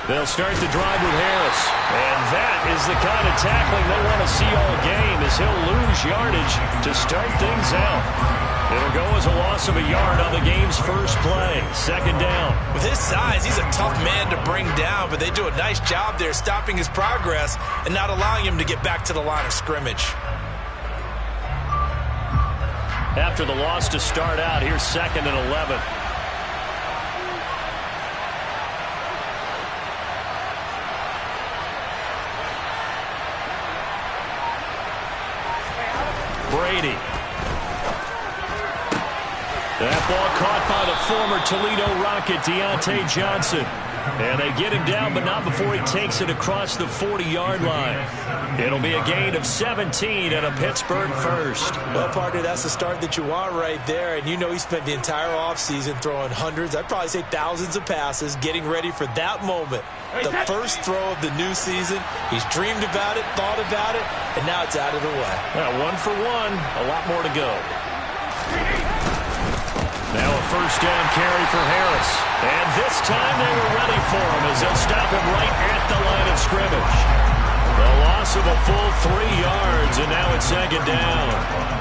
They'll start the drive with Harris. And that is the kind of tackling they want to see all game, as he'll lose yardage to start things out. It'll go as a loss of a yard on the game's first play. Second down. With his size, he's a tough man to bring down, but they do a nice job there stopping his progress and not allowing him to get back to the line of scrimmage. After the loss to start out, here's 2nd and 11. Brady. That ball caught by the former Toledo Rocket, Deontay Johnson. And they get him down, but not before he takes it across the 40-yard line. It'll be a gain of 17 and a Pittsburgh first. Well, partner, that's the start that you want right there. And you know he spent the entire offseason throwing hundreds, I'd probably say thousands of passes, getting ready for that moment. The first throw of the new season. He's dreamed about it, thought about it, and now it's out of the way. Well, 1 for 1, a lot more to go. Now a first down carry for Harris. And this time they were ready for him as they'll stop him right at the line of scrimmage. A loss of a full 3 yards, and now it's 2nd down.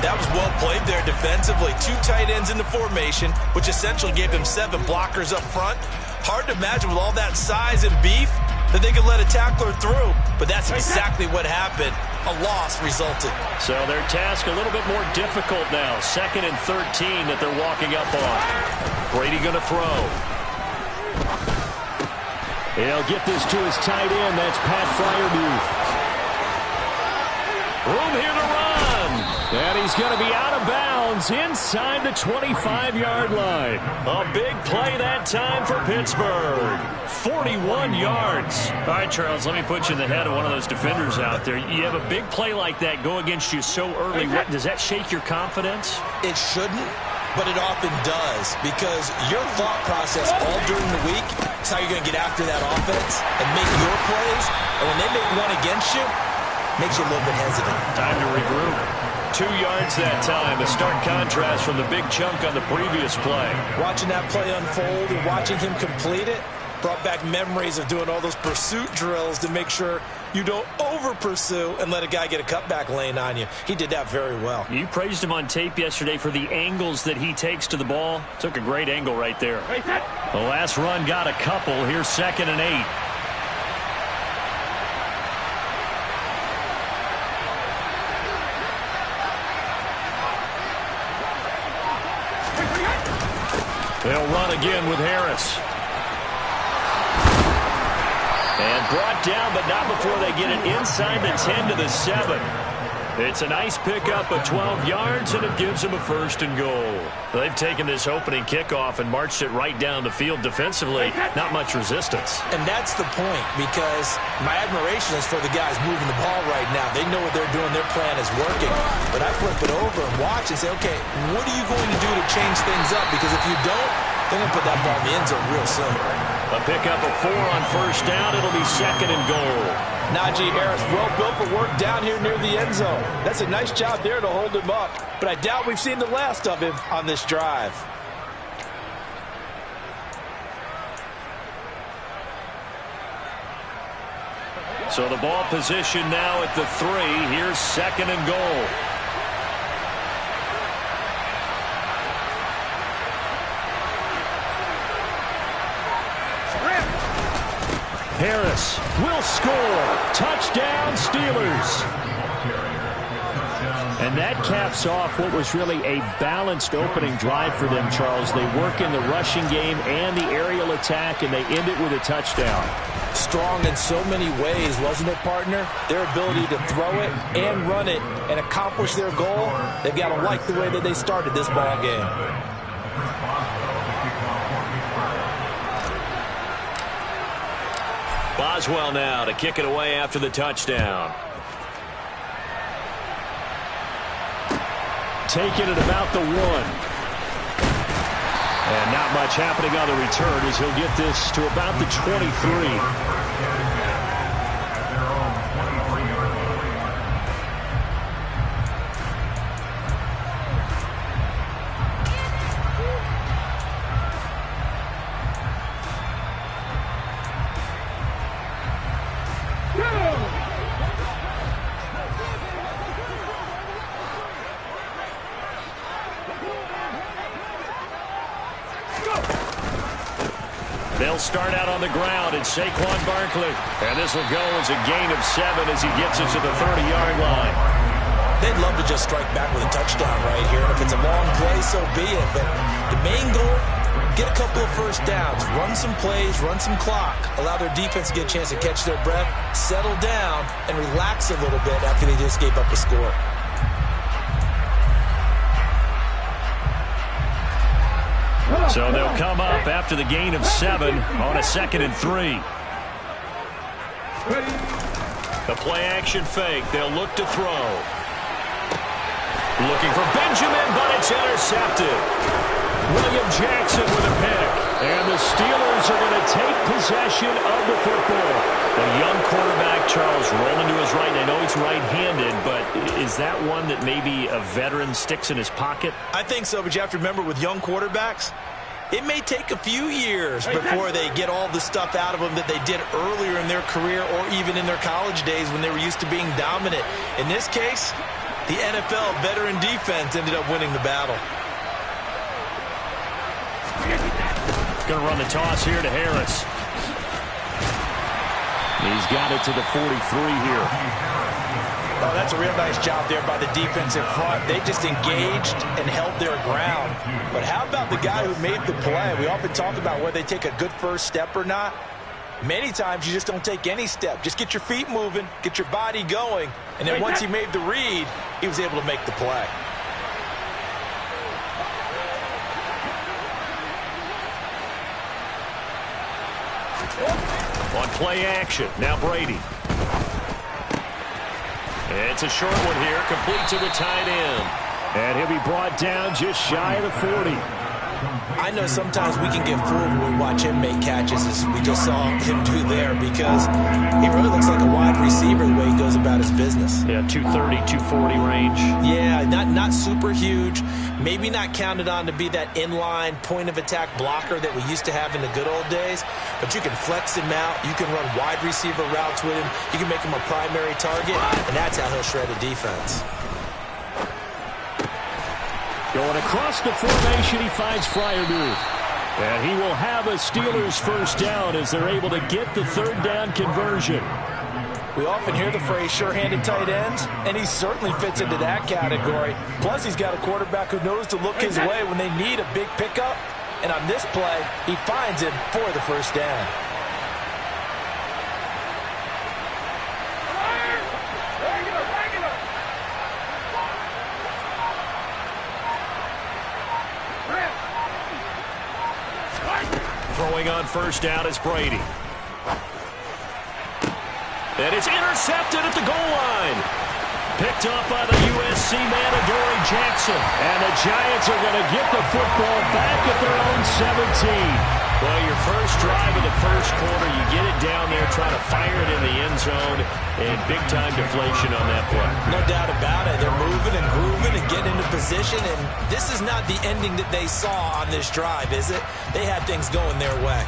That was well played there defensively. 2 tight ends in the formation, which essentially gave him 7 blockers up front. Hard to imagine with all that size and beef that they could let a tackler through, but that's exactly what happened. A loss resulted. So their task a little bit more difficult now. 2nd and 13 that they're walking up on. Brady going to throw. He'll get this to his tight end. That's Pat Fryermuth. Room here to run. And he's going to be out of bounds inside the 25-yard line. A big play that time for Pittsburgh. 41 yards. All right, Charles, let me put you in the head of one of those defenders out there. You have a big play like that go against you so early. Does that shake your confidence? It shouldn't, but it often does, because your thought process all during the week is how you're going to get after that offense and make your plays. And when they make one against you, it makes you a little bit hesitant. Time to regroup. 2 yards that time, a stark contrast from the big chunk on the previous play. Watching that play unfold and watching him complete it brought back memories of doing all those pursuit drills to make sure you don't over-pursue and let a guy get a cutback lane on you. He did that very well. You praised him on tape yesterday for the angles that he takes to the ball. Took a great angle right there. The last run got a couple. Here's 2nd and 8. They'll run again with Harris. And brought down, but not before they get it inside the 10 to the 7. It's a nice pickup of 12 yards, and it gives them a 1st and goal. They've taken this opening kickoff and marched it right down the field defensively. Not much resistance. And that's the point, because my admiration is for the guys moving the ball right now. They know what they're doing. Their plan is working. But I flip it over and watch and say, okay, what are you going to do to change things up? Because if you don't, they're going to put that ball in the end zone real soon. A pickup of 4 on 1st down. It'll be 2nd and goal. Najee Harris, well built for work down here near the end zone. That's a nice job there to hold him up. But I doubt we've seen the last of him on this drive. So the ball position now at the 3. Here's 2nd and goal. Harris will score. Touchdown, Steelers. And that caps off what was really a balanced opening drive for them, Charles. They work in the rushing game and the aerial attack, and they end it with a touchdown. Strong in so many ways, wasn't it, partner? Their ability to throw it and run it and accomplish their goal, they've got to like the way that they started this ball game. Boswell now to kick it away after the touchdown. Taking it about the 1. And not much happening on the return as he'll get this to about the 23. They'll start out on the ground, and Saquon Barkley. And this will go as a gain of 7 as he gets it to the 30-yard line. They'd love to just strike back with a touchdown right here. And if it's a long play, so be it. But the main goal, get a couple of first downs, run some plays, run some clock, allow their defense to get a chance to catch their breath, settle down, and relax a little bit after they just gave up a score. So they'll come up after the gain of 7 on a 2nd and 3. The play-action fake. They'll look to throw. Looking for Benjamin, but it's intercepted. William Jackson with a pick. And the Steelers are going to take possession of the football. The young quarterback, Charles, rolling to his right. I know he's right-handed, but is that one that maybe a veteran sticks in his pocket? I think so, but you have to remember with young quarterbacks, it may take a few years before they get all the stuff out of them that they did earlier in their career or even in their college days when they were used to being dominant. In this case, the NFL veteran defense ended up winning the battle. Going to run the toss here to Harris. He's got it to the 43 here. Oh, that's a real nice job there by the defense in front. They just engaged and held their ground. But how about the guy who made the play? We often talk about whether they take a good first step or not. Many times you just don't take any step. Just get your feet moving, get your body going, and then once he made the read, he was able to make the play. On play action, now Brady. It's a short one here, complete to the tight end. And he'll be brought down just shy of the 40. I know sometimes we can get fooled when we watch him make catches, as we just saw him do there, because he really looks like a wide receiver the way he goes about his business. Yeah, 230, 240 range. Yeah, not super huge. Maybe not counted on to be that inline point-of-attack blocker that we used to have in the good old days, but you can flex him out. You can run wide receiver routes with him. You can make him a primary target, and that's how he'll shred a defense. Going across the formation, he finds Freiermuth. And he will have a Steelers first down as they're able to get the third down conversion. We often hear the phrase sure-handed tight ends, and he certainly fits into that category. Plus, he's got a quarterback who knows to look his way when they need a big pickup. And on this play, he finds him for the first down. Throwing on first down is Brady. And it's intercepted at the goal line. Picked up by the USC man, Adoree Jackson. And the Giants are going to get the football back at their own 17. Well, your first drive of the first quarter, you get it down there, try to fire it in the end zone, and big-time deflation on that play. No doubt about it. They're moving and grooving and getting into position, and this is not the ending that they saw on this drive, is it? They had things going their way.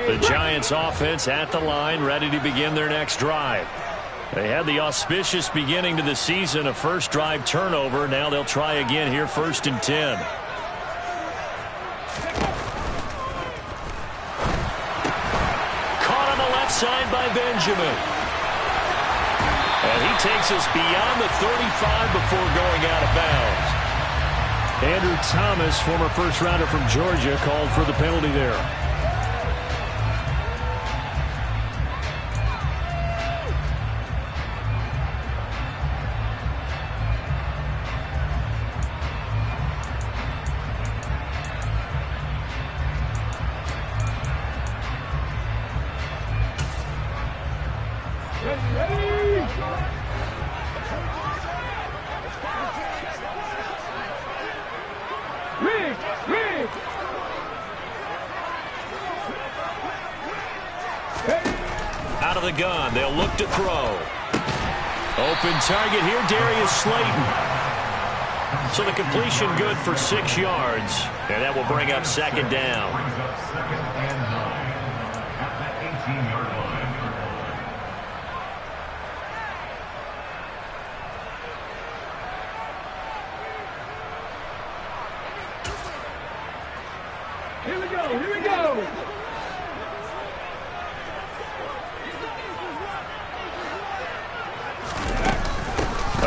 The Giants offense at the line, ready to begin their next drive. They had the auspicious beginning to the season, a first drive turnover. Now they'll try again here, 1st and 10. Caught on the left side by Benjamin. And he takes us beyond the 35 before going out of bounds. Andrew Thomas, former first rounder from Georgia, called for the penalty there. Out of the gun, they'll look to throw. Open target here, Darius Slayton. So the completion good for 6 yards, and that will bring up 2nd down.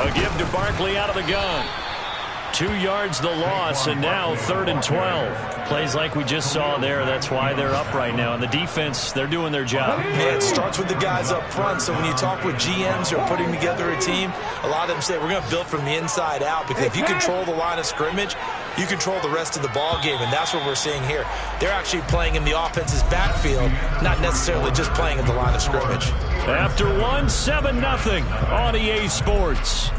A give to Barkley out of the gun. 2 yards the loss, and now 3rd and 12. Plays like we just saw there. That's why they're up right now. And the defense, they're doing their job. Yeah, it starts with the guys up front. So when you talk with GMs who are putting together a team, a lot of them say we're going to build from the inside out, because if you control the line of scrimmage, you control the rest of the ball game, and that's what we're seeing here. They're actually playing in the offense's backfield, not necessarily just playing at the line of scrimmage. After 1, 7-0 on EA Sports.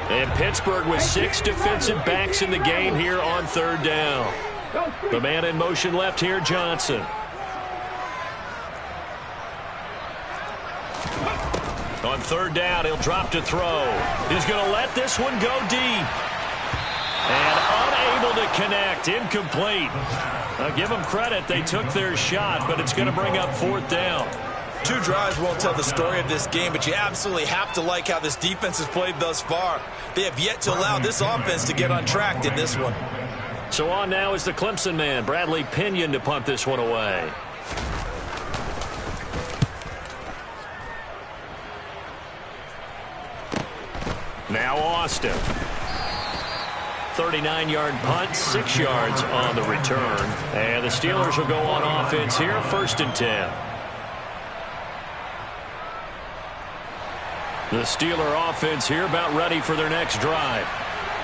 And Pittsburgh with 6 defensive backs in the game here on 3rd down. The man in motion left here, Johnson. On 3rd down, he'll drop to throw. He's going to let this one go deep. And unable to connect, incomplete. Now give them credit, they took their shot, but it's going to bring up 4th down. 2 drives won't tell the story of this game, but you absolutely have to like how this defense has played thus far. They have yet to allow this offense to get untracked in this one. So on now is the Clemson man, Bradley Pinion, to punt this one away. Now Austin. 39-yard punt, 6 yards on the return. And the Steelers will go on offense here, 1st and 10. The Steeler offense here about ready for their next drive.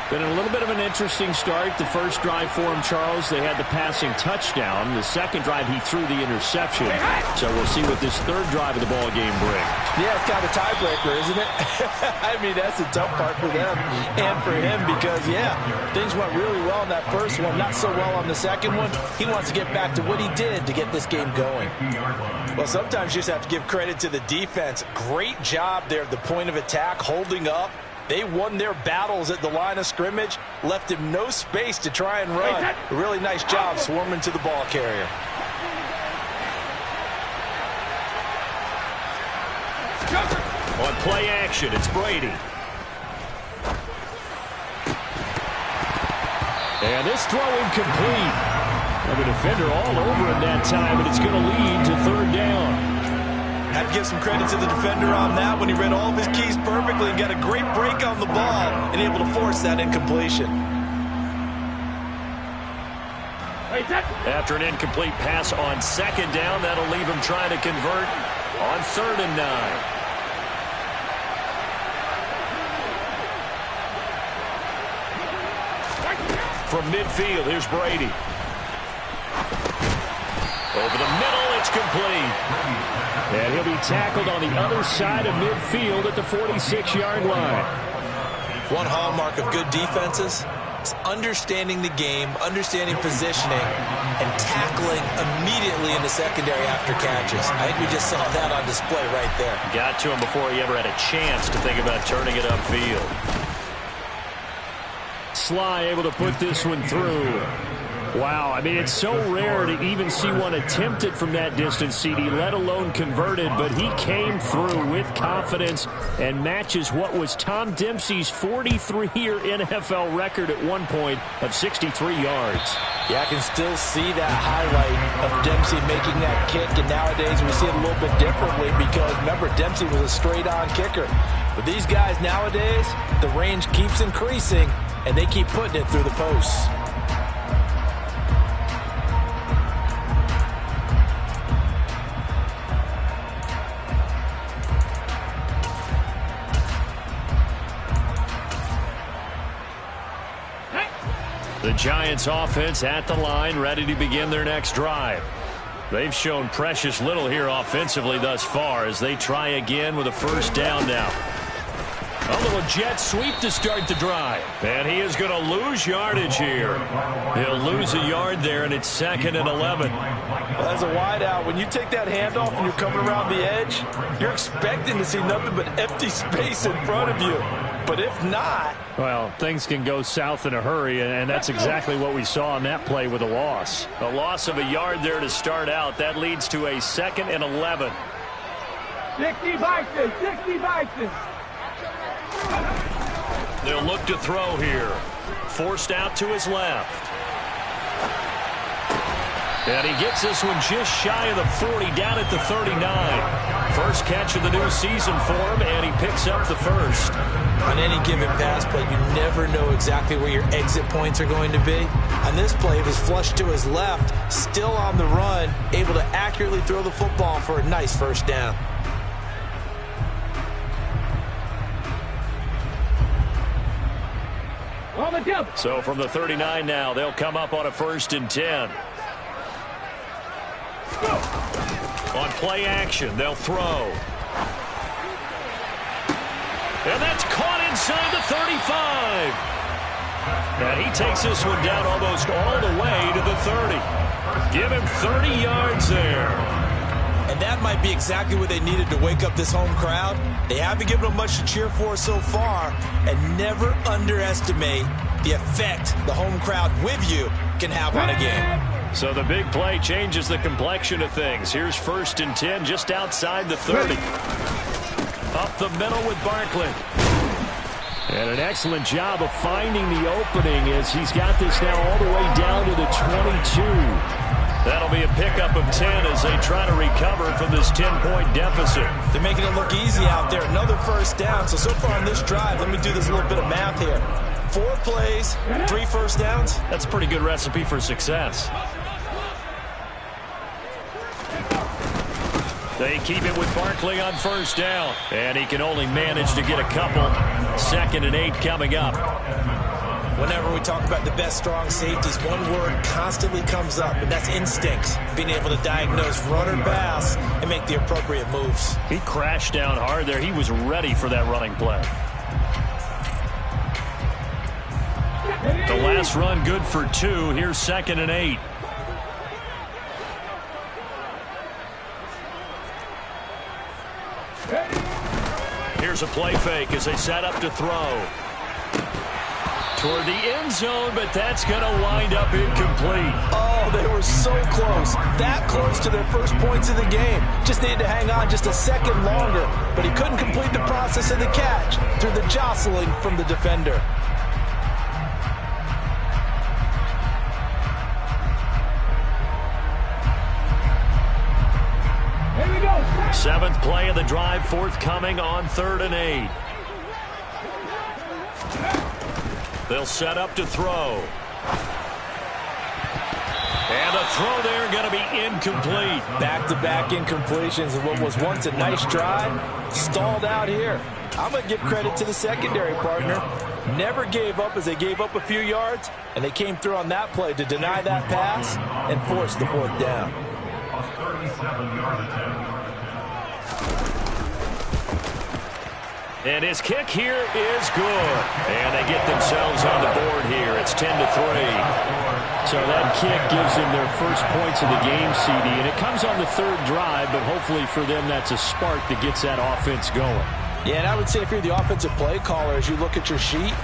Been a little bit of an interesting start. The first drive for him, Charles, they had the passing touchdown. The second drive, he threw the interception. So we'll see what this 3rd drive of the ball game brings. Yeah, it's kind of a tiebreaker, isn't it? I mean, that's the tough part for them and for him because, yeah, things went really well in that first one, not so well on the second one. He wants to get back to what he did to get this game going. Well, sometimes you just have to give credit to the defense. Great job there at the point of attack, holding up. They won their battles at the line of scrimmage, left him no space to try and run. A really nice job swarming to the ball carrier. On play action, it's Brady. And this throw incomplete. And the defender all over him that time, but it's going to lead to 3rd down. I'd give some credit to the defender on that when he read all of his keys perfectly and got a great break on the ball and able to force that incompletion. After an incomplete pass on 2nd down, that'll leave him trying to convert on 3rd and 9. From midfield, here's Brady. Over the middle, it's complete. And he'll be tackled on the other side of midfield at the 46-yard line. One hallmark of good defenses is understanding the game, understanding positioning, and tackling immediately in the secondary after catches. I think we just saw that on display right there. Got to him before he ever had a chance to think about turning it upfield. Sly able to put this one through. Wow, I mean, it's so rare to even see one attempted from that distance, CD, let alone converted, but he came through with confidence and matches what was Tom Dempsey's 43-year NFL record at one point of 63 yards. Yeah, I can still see that highlight of Dempsey making that kick, and nowadays we see it a little bit differently because, remember, Dempsey was a straight-on kicker. But these guys nowadays, the range keeps increasing, and they keep putting it through the posts. The Giants offense at the line, ready to begin their next drive. They've shown precious little here offensively thus far as they try again with a 1st down now. A little jet sweep to start the drive. And he is going to lose yardage here. He'll lose a yard there, and it's 2nd and 11. Well, as a wideout, when you take that handoff and you're coming around the edge, you're expecting to see nothing but empty space in front of you. But if not... Well, things can go south in a hurry, and that's exactly what we saw on that play with a loss. A loss of a yard there to start out. That leads to a 2nd and 11. 60 Vikings, 60 Vikings. They'll look to throw here. Forced out to his left. And he gets this one just shy of the 40, down at the 39. First catch of the new season for him, and he picks up the first. On any given pass play, you never know exactly where your exit points are going to be. On this play, it was flushed to his left, still on the run, able to accurately throw the football for a nice first down. So from the 39 now, they'll come up on a 1st and 10. On play action, they'll throw. And that's caught inside the 35. And he takes this one down almost all the way to the 30. Give him 30 yards there. And that might be exactly what they needed to wake up this home crowd. They haven't given them much to cheer for so far. And never underestimate the effect the home crowd with you can have on a game. So the big play changes the complexion of things. Here's 1st and 10 just outside the 30. Up the middle with Barkley. And an excellent job of finding the opening as he's got this now all the way down to the 22. That'll be a pickup of 10 as they try to recover from this 10-point deficit. They're making it look easy out there. Another first down. So far on this drive, let me do this little bit of math here. 4 plays, 3 first downs. That's a pretty good recipe for success. They keep it with Barkley on 1st down. And he can only manage to get a couple. 2nd and 8 coming up. Whenever we talk about the best strong safeties, one word constantly comes up, and that's instincts. Being able to diagnose run or pass and make the appropriate moves. He crashed down hard there. He was ready for that running play. The last run good for 2. Here's 2nd and 8. Here's a play fake as they set up to throw. Toward the end zone, but that's going to wind up incomplete. Oh, they were so close. That close to their first points of the game. Just needed to hang on just a second longer, but he couldn't complete the process of the catch through the jostling from the defender. Here we go. 7th play of the drive, forthcoming on 3rd and 8. They'll set up to throw. And a throw there going to be incomplete. Back-to-back incompletions of what was once a nice drive. Stalled out here. I'm going to give credit to the secondary partner. Never gave up as they gave up a few yards, and they came through on that play to deny that pass and force the 4th down. And his kick here is good. And they get themselves on the board here. It's 10-3. So that kick gives them their first points of the game, CD. And it comes on the 3rd drive, but hopefully for them that's a spark that gets that offense going. Yeah, and I would say if you're the offensive play caller, as you look at your sheet,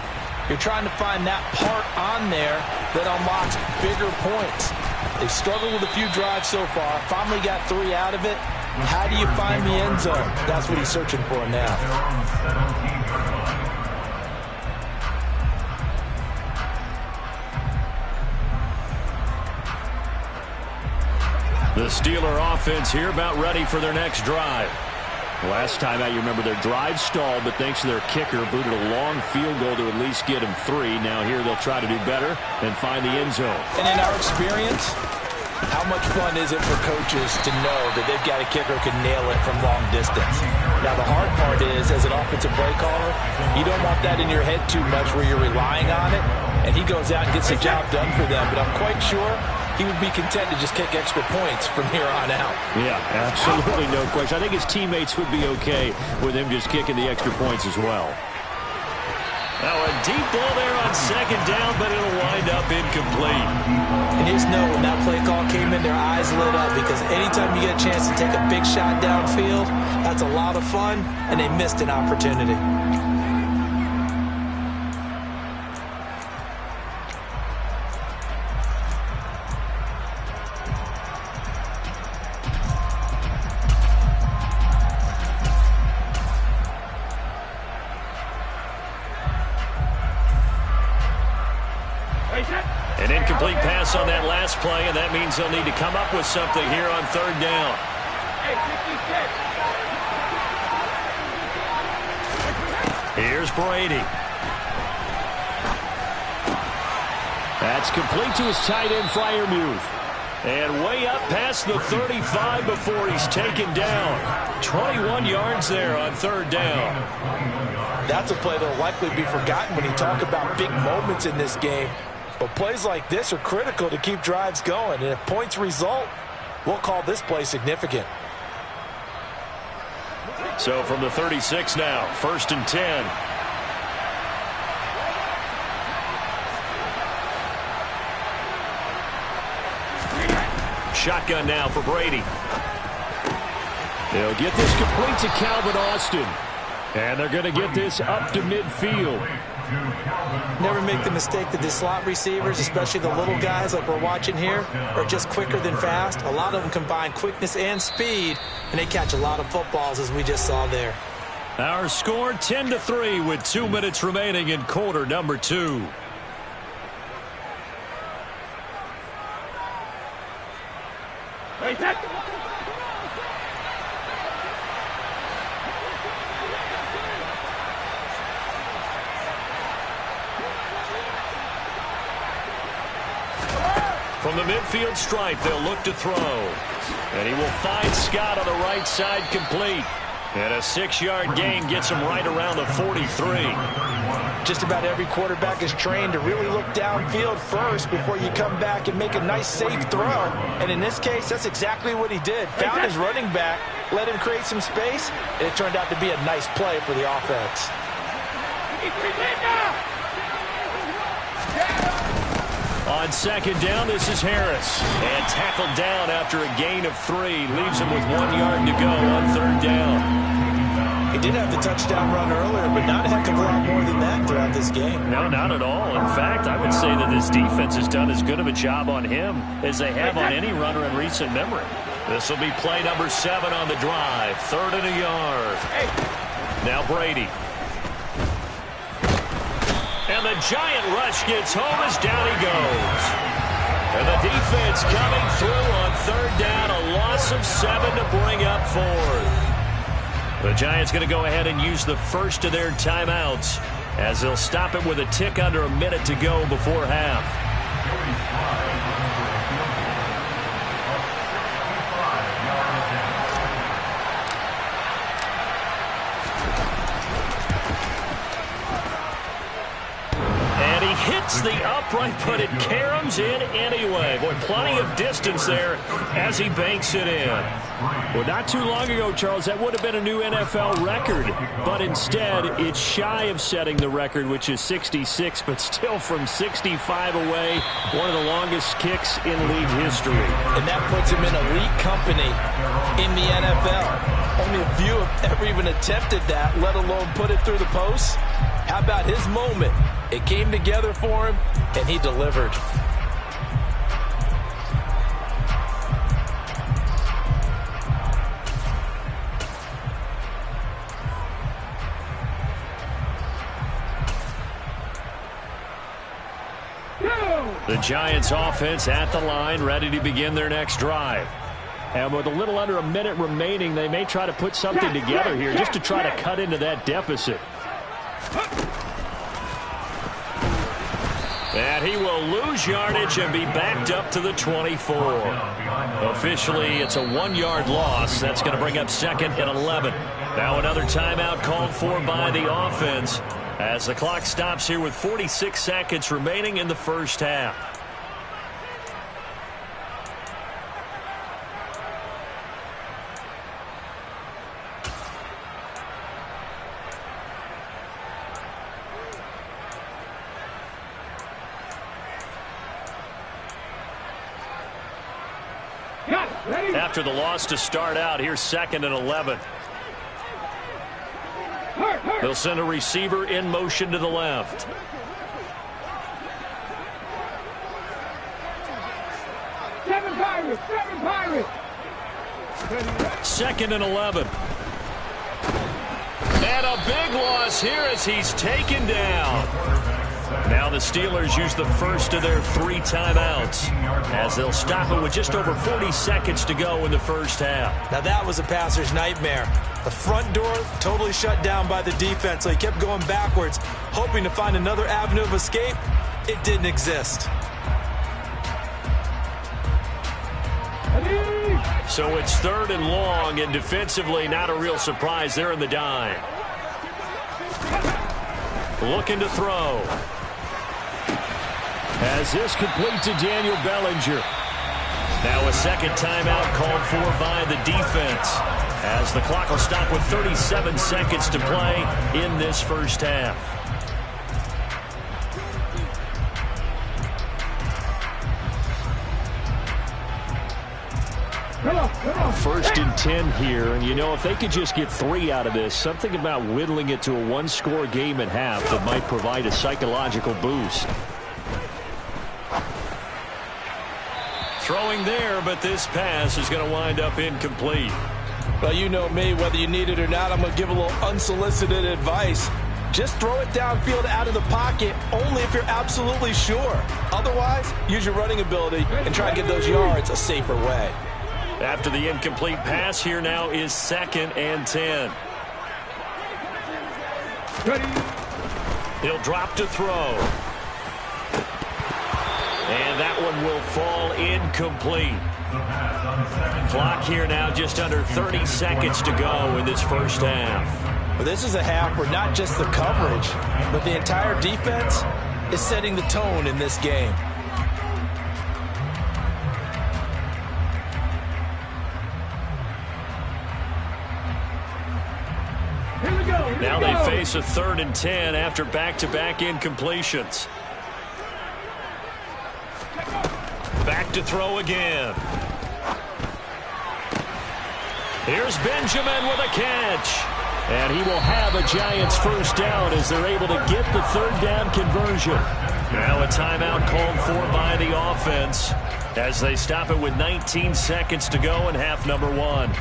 you're trying to find that part on there that unlocks bigger points. They've struggled with a few drives so far. Finally got 3 out of it. How do you find the end zone? That's what he's searching for now. The Steeler offense here about ready for their next drive. Last time out, you remember their drive stalled, but thanks to their kicker, booted a long field goal to at least get them 3. Now here they'll try to do better and find the end zone. And in our experience, how much fun is it for coaches to know that they've got a kicker who can nail it from long distance? Now, the hard part is, as an offensive play caller, you don't want that in your head too much where you're relying on it, and he goes out and gets the job done for them. But I'm quite sure he would be content to just kick extra points from here on out. Yeah, absolutely no question. I think his teammates would be okay with him just kicking the extra points as well. Now a deep ball there on 2nd down, but it'll wind up incomplete. And just know when that play call came in, their eyes lit up, because anytime you get a chance to take a big shot downfield, that's a lot of fun, and they missed an opportunity. An incomplete pass on that last play, and that means they'll need to come up with something here on third down. Here's Brady. That's complete to his tight end, Freiermuth. And way up past the 35 before he's taken down. 21 yards there on third down. That's a play that will likely be forgotten when you talk about big moments in this game. But plays like this are critical to keep drives going. And if points result, we'll call this play significant. So from the 36 now, 1st and 10. Shotgun now for Brady. They'll get this complete to Calvin Austin. And they're going to get this up to midfield. Never make the mistake that the slot receivers, especially the little guys like we're watching here, are just quicker than fast. A lot of them combine quickness and speed, and they catch a lot of footballs, as we just saw there. Our score 10-3 with 2 minutes remaining in quarter number 2. From the midfield stripe, they'll look to throw. And he will find Scott on the right side complete. And a 6-yard gain gets him right around the 43. Just about every quarterback is trained to really look downfield first before you come back and make a nice, safe throw. And in this case, that's exactly what he did. Found his running back, let him create some space, and it turned out to be a nice play for the offense. On second down, this is Harris. And tackled down after a gain of 3. Leaves him with 1 yard to go on third down. He did have the touchdown run earlier, but not a heck of a lot more than that throughout this game. No, not at all. In fact, I would say that this defense has done as good of a job on him as they have on any runner in recent memory. This will be play number 7 on the drive. 3rd and a yard. Now Brady. And the giant rush gets home as down he goes. And the defense coming through on third down. A loss of 7 to bring up 4th. The Giants going to go ahead and use the first of their timeouts as they'll stop it with a tick under a minute to go before half. Hits the upright, but it caroms in anyway. Boy, plenty of distance there as he banks it in. Well, not too long ago, Charles, that would have been a new NFL record. But instead, it's shy of setting the record, which is 66, but still from 65 away, one of the longest kicks in league history. And that puts him in elite company in the NFL. Only a few have ever even attempted that, let alone put it through the posts. How about his moment? It came together for him, and he delivered. The Giants offense at the line, ready to begin their next drive. And with a little under a minute remaining, they may try to put something together here just to try to cut into that deficit. And he will lose yardage and be backed up to the 24. Officially, it's a 1-yard loss. That's going to bring up 2nd and 11. Now another timeout called for by the offense as the clock stops here with 46 seconds remaining in the first half. After the loss to start out, here's 2nd and 11. They'll send a receiver in motion to the left. Seven Pirates! 2nd and 11. And a big loss here as he's taken down. Now the Steelers use the first of their 3 timeouts as they'll stop it with just over 40 seconds to go in the first half. Now that was a passer's nightmare. The front door totally shut down by the defense, so he kept going backwards, hoping to find another avenue of escape. It didn't exist. So it's 3rd and long, and defensively not a real surprise. They're in the dime. Looking to throw. Has this complete to Daniel Bellinger. Now a second timeout called for by the defense, as the clock will stop with 37 seconds to play in this first half. First and 10 here, and you know, if they could just get 3 out of this, something about whittling it to a 1-score game at half that might provide a psychological boost. Throwing there, but this pass is going to wind up incomplete. Well, you know me, whether you need it or not, I'm going to give a little unsolicited advice. Just throw it downfield out of the pocket only if you're absolutely sure. Otherwise, use your running ability and try and get those yards a safer way. After the incomplete pass, here now is 2nd and 10. He'll drop to throw. And that one will fall incomplete. Clock here now just under 30 seconds to go in this first half. Well, this is a half where not just the coverage, but the entire defense is setting the tone in this game. Now they face a 3rd and 10 after back-to-back incompletions. Back to throw again. Here's Benjamin with a catch. And he will have a Giants first down as they're able to get the 3rd down conversion. Now a timeout called for by the offense as they stop it with 19 seconds to go in half number 1.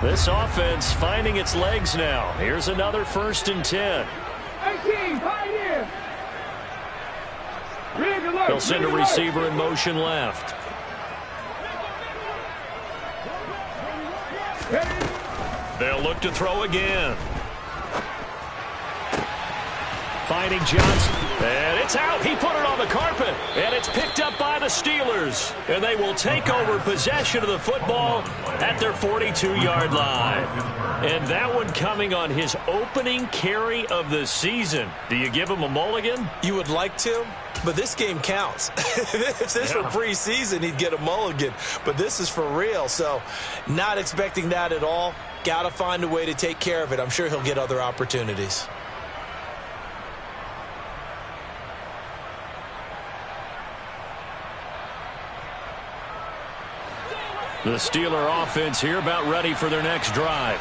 This offense finding its legs now. Here's another 1st and 10. 18, Pioneer. They'll send a receiver in motion left. They'll look to throw again. Finding Johnson. And it's out. He put it on the carpet. And it's picked up by the Steelers. And they will take over possession of the football at their 42-yard line. And that one coming on his opening carry of the season. Do you give him a mulligan? You would like to, but this game counts. If this were preseason, he'd get a mulligan. But this is for real, so not expecting that at all. Got to find a way to take care of it. I'm sure he'll get other opportunities. The Steeler offense here about ready for their next drive.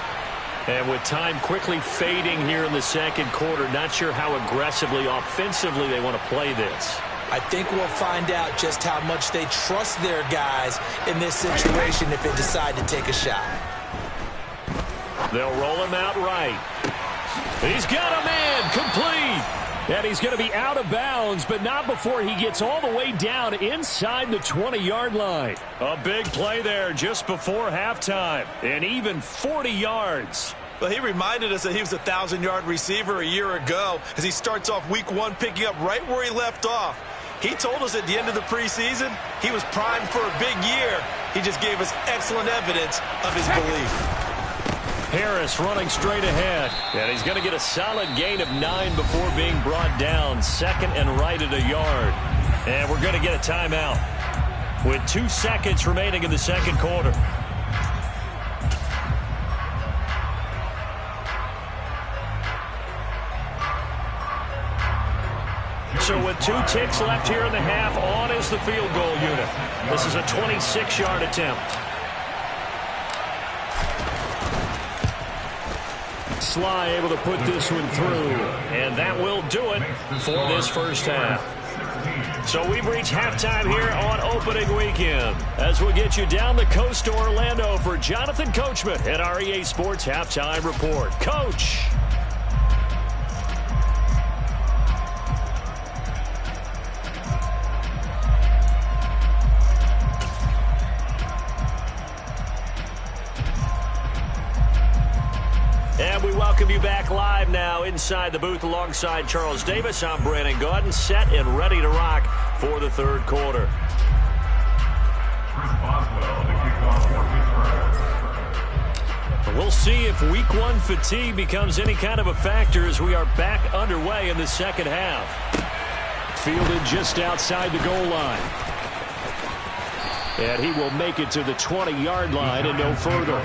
And with time quickly fading here in the second quarter, not sure how aggressively, offensively they want to play this. I think we'll find out just how much they trust their guys in this situation if they decide to take a shot. They'll roll him out right. He's got a man complete. And he's going to be out of bounds, but not before he gets all the way down inside the 20-yard line. A big play there just before halftime, and even 40 yards. Well, he reminded us that he was a 1,000-yard receiver a year ago as he starts off week 1 picking up right where he left off. He told us at the end of the preseason he was primed for a big year. He just gave us excellent evidence of his belief. Harris running straight ahead. And he's going to get a solid gain of 9 before being brought down. 2nd and right at a yard. And we're going to get a timeout with 2 seconds remaining in the second quarter. So with 2 ticks left here in the half, on is the field goal unit. This is a 26-yard attempt. Sly able to put this one through, and that will do it for this first half. So we've reached halftime here on opening weekend, as we'll get you down the coast to Orlando for Jonathan Coachman at our EA Sports Halftime Report. Coach. And we welcome you back live now inside the booth alongside Charles Davis. I'm Brandon Gaudin, set and ready to rock for the third quarter. We'll see if week 1 fatigue becomes any kind of a factor as we are back underway in the second half. Fielded just outside the goal line. And he will make it to the 20-yard line and no further.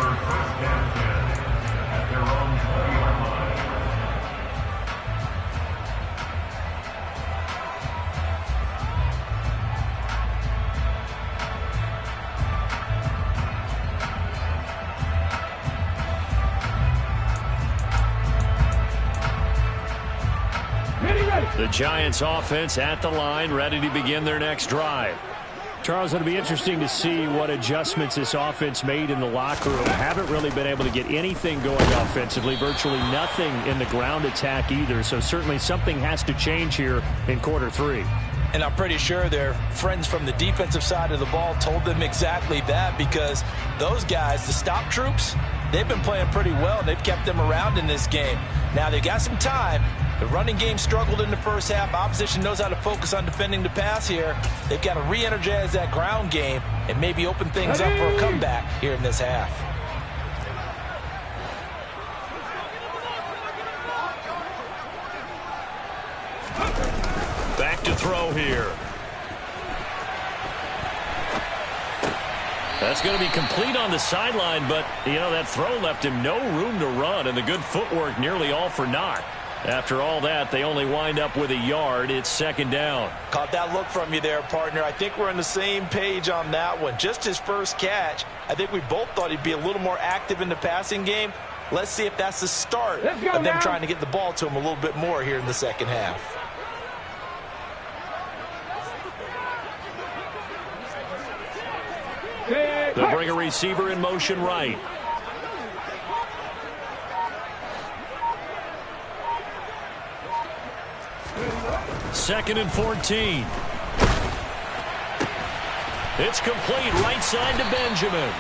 The Giants offense at the line, ready to begin their next drive. Charles, it'll be interesting to see what adjustments this offense made in the locker room. Haven't really been able to get anything going offensively, virtually nothing in the ground attack either. So certainly something has to change here in quarter 3. And I'm pretty sure their friends from the defensive side of the ball told them exactly that, because those guys, the stop troops, they've been playing pretty well. They've kept them around in this game. Now they got some time. The running game struggled in the first half. Opposition knows how to focus on defending the pass here. They've got to re-energize that ground game and maybe open things up for a comeback here in this half. Back to throw here. That's going to be complete on the sideline, but, you know, that throw left him no room to run, and the good footwork nearly all for naught. After all that, they only wind up with a yard. It's second down. Caught that look from you there, partner. I think we're on the same page on that one. Just his first catch, I think we both thought he'd be a little more active in the passing game. Let's see if that's the start of them trying to get the ball to him a little bit more here in the second half. They'll bring a receiver in motion right. Second and 14. It's complete right side to Benjamin.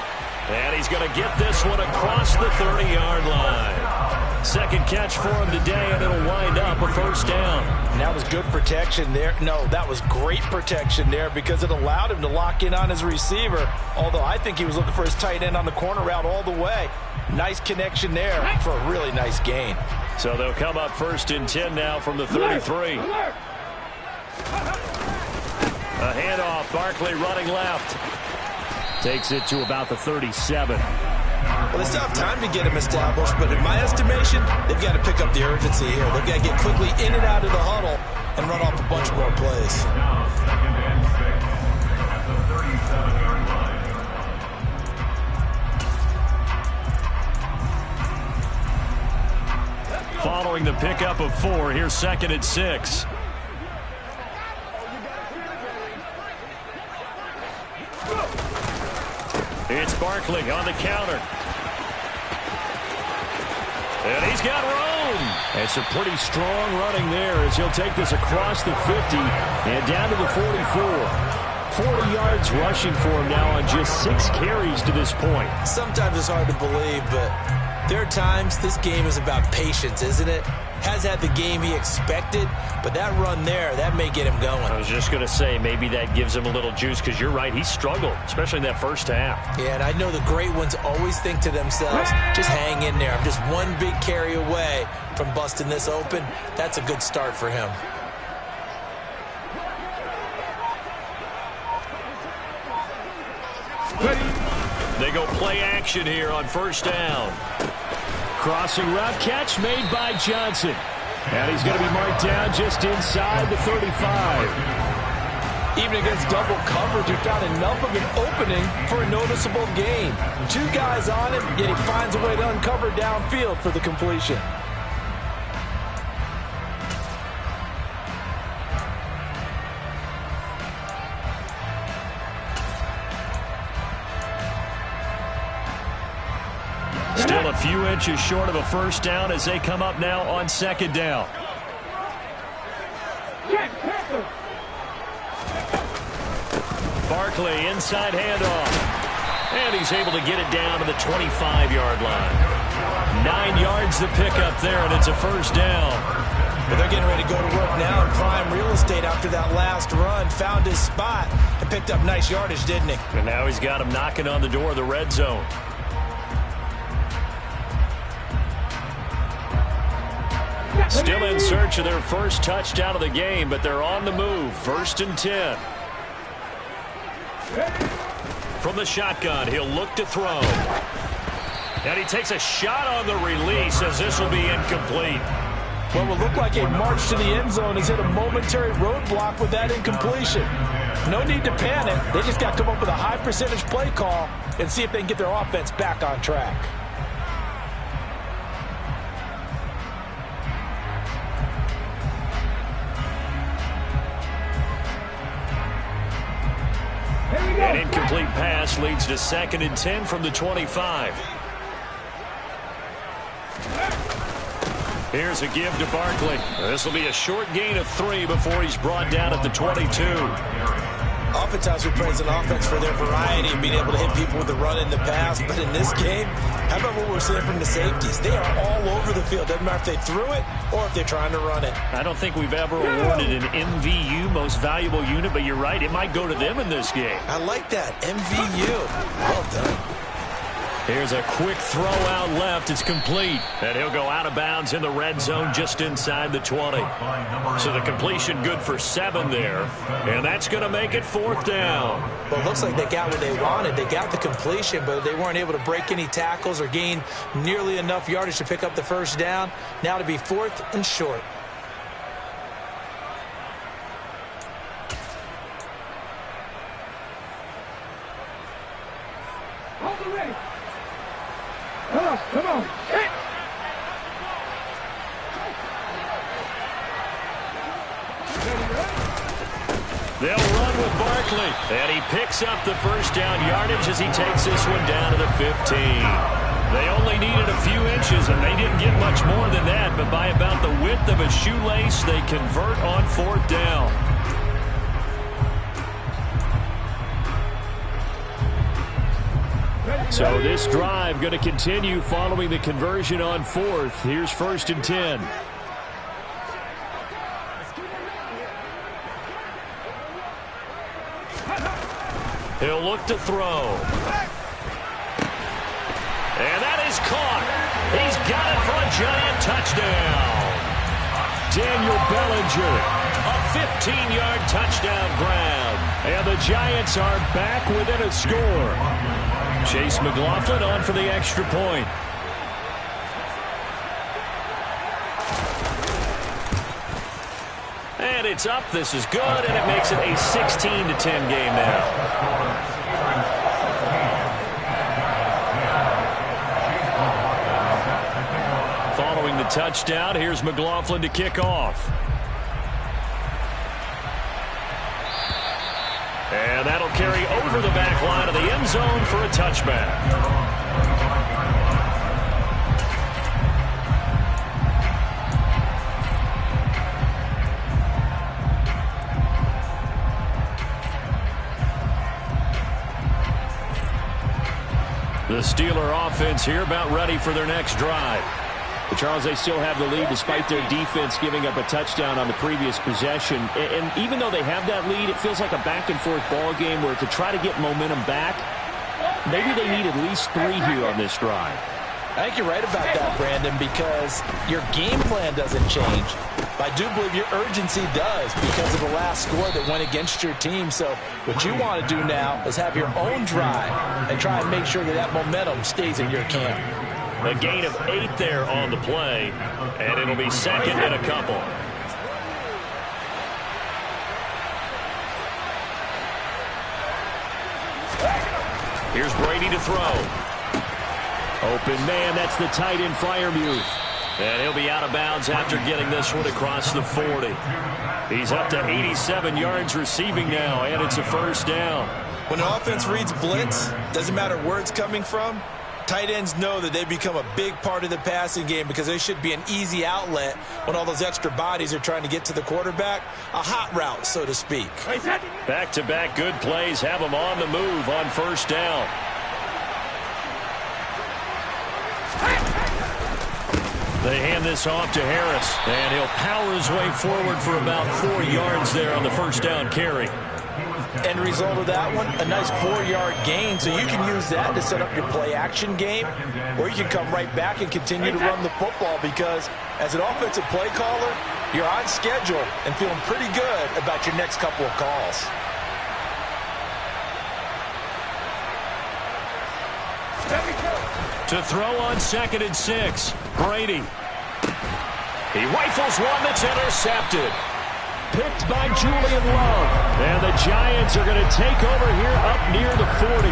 And he's going to get this one across the 30-yard line. Second catch for him today, and it'll wind up a first down. And that was good protection there. No, that was great protection there, because it allowed him to lock in on his receiver. Although I think he was looking for his tight end on the corner route all the way. Nice connection there for a really nice gain. So they'll come up first and 10 now from the 33. A handoff, Barkley running left. Takes it to about the 37. Well, they still have time to get him established, but in my estimation, they've got to pick up the urgency here. They've got to get quickly in and out of the huddle and run off a bunch more plays. Following the pickup of 4, here's second and 6. It's Barkley on the counter. And he's got room. It's a pretty strong running there as he'll take this across the 50 and down to the 44. 40 yards rushing for him now on just 6 carries to this point. Sometimes it's hard to believe, but there are times this game is about patience, isn't it? Has had the game he expected, but that run there, that may get him going. I was just going to say, maybe that gives him a little juice, because you're right, he struggled, especially in that first half. Yeah, and I know the great ones always think to themselves, just hang in there. I'm just one big carry away from busting this open. That's a good start for him. They go play action here on first down. Crossing route catch made by Johnson. And he's going to be marked down just inside the 35. Even against double coverage, he found enough of an opening for a noticeable gain. 2 guys on him, yet he finds a way to uncover downfield for the completion. Still a few inches short of a first down as they come up now on second down. Barkley, inside handoff. And he's able to get it down to the 25-yard line. 9 yards to pick up there, and it's a first down. But they're getting ready to go to work now in prime real estate after that last run. Found his spot and picked up nice yardage, didn't he? And now he's got him knocking on the door of the red zone. Still in search of their first touchdown of the game, but they're on the move. 1st and 10. From the shotgun, he'll look to throw. And he takes a shot on the release as this will be incomplete. What will look like a march to the end zone has hit a momentary roadblock with that incompletion. No need to panic. They just got to come up with a high percentage play call and see if they can get their offense back on track. An incomplete pass leads to 2nd and 10 from the 25. Here's a give to Barkley. This will be a short gain of 3 before he's brought down at the 22. Oftentimes we praise an offense for their variety and being able to hit people with the run in the pass. But in this game, how about what we're seeing from the safeties? They are all over the field. Doesn't matter if they threw it or if they're trying to run it. I don't think we've ever awarded an MVU, most valuable unit, but you're right. It might go to them in this game. I like that. MVU. Well done. Here's a quick throw out left. It's complete. And he'll go out of bounds in the red zone just inside the 20. So the completion good for 7 there. And that's going to make it 4th down. Well, it looks like they got what they wanted. They got the completion, but they weren't able to break any tackles or gain nearly enough yardage to pick up the first down. Now to be 4th and short. Come on. They'll run with Barkley. And he picks up the first down yardage as he takes this one down to the 15. They only needed a few inches, and they didn't get much more than that. But by about the width of a shoelace, they convert on 4th down. So this drive going to continue following the conversion on 4th. Here's 1st and 10. He'll look to throw. And that is caught. He's got it for a giant touchdown. Daniel Bellinger, a 15-yard touchdown grab. And the Giants are back within a score. Chase McLaughlin on for the extra point. And it's up. This is good, and it makes it a 16-10 game now. Following the touchdown, here's McLaughlin to kick off. And that'll carry over the back line of the end zone for a touchback. The Steeler offense here about ready for their next drive. But Charles, they still have the lead despite their defense giving up a touchdown on the previous possession. And even though they have that lead, it feels like a back-and-forth ball game where to try to get momentum back, maybe they need at least 3 here on this drive. I think you're right about that, Brandon, because your game plan doesn't change. But I do believe your urgency does because of the last score that went against your team. So what you want to do now is have your own drive and try and make sure that that momentum stays in your camp. A gain of 8 there on the play, and it'll be second and a couple. Here's Brady to throw. Open man, that's the tight end Freiermuth. And he'll be out of bounds after getting this one across the 40. He's up to 87 yards receiving now, and it's a first down. When an offense reads blitz, doesn't matter where it's coming from, tight ends know that they become a big part of the passing game because they should be an easy outlet when all those extra bodies are trying to get to the quarterback. A hot route, so to speak. Back-to-back good plays have them on the move on first down. They hand this off to Harris, and he'll power his way forward for about 4 yards there on the first down carry. End result of that one, a nice 4-yard gain, so you can use that to set up your play-action game, or you can come right back and continue to run the football because as an offensive play caller, you're on schedule and feeling pretty good about your next couple of calls. To throw on 2nd and 6, Brady. He rifles one that's intercepted. Picked by Julian Love. And the Giants are going to take over here up near the 40.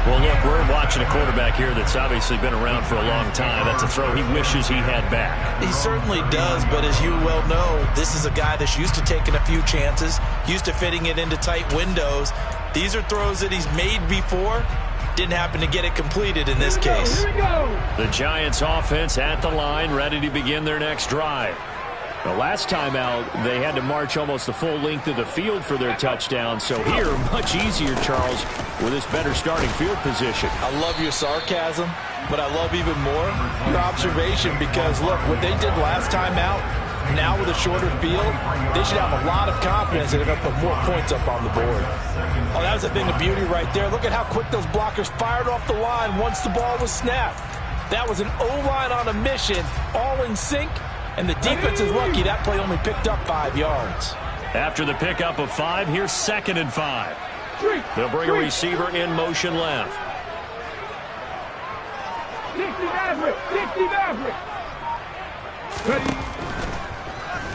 Well, look, we're watching a quarterback here that's obviously been around for a long time. That's a throw he wishes he had back. He certainly does, but as you well know, this is a guy that's used to taking a few chances, used to fitting it into tight windows. These are throws that he's made before. Didn't happen to get it completed in this case. The Giants offense at the line, ready to begin their next drive. The last time out, they had to march almost the full length of the field for their touchdown. So here, much easier, Charles, with this better starting field position. I love your sarcasm, but I love even more your observation because, look, what they did last time out, now with a shorter field, they should have a lot of confidence that they're going to put more points up on the board. Oh, that was a thing of beauty right there. Look at how quick those blockers fired off the line once the ball was snapped. That was an O-line on a mission, all in sync, and the defense is lucky that play only picked up 5 yards. After the pickup of 5, here's 2nd and 5. They'll bring a receiver in motion left. 60 Maverick.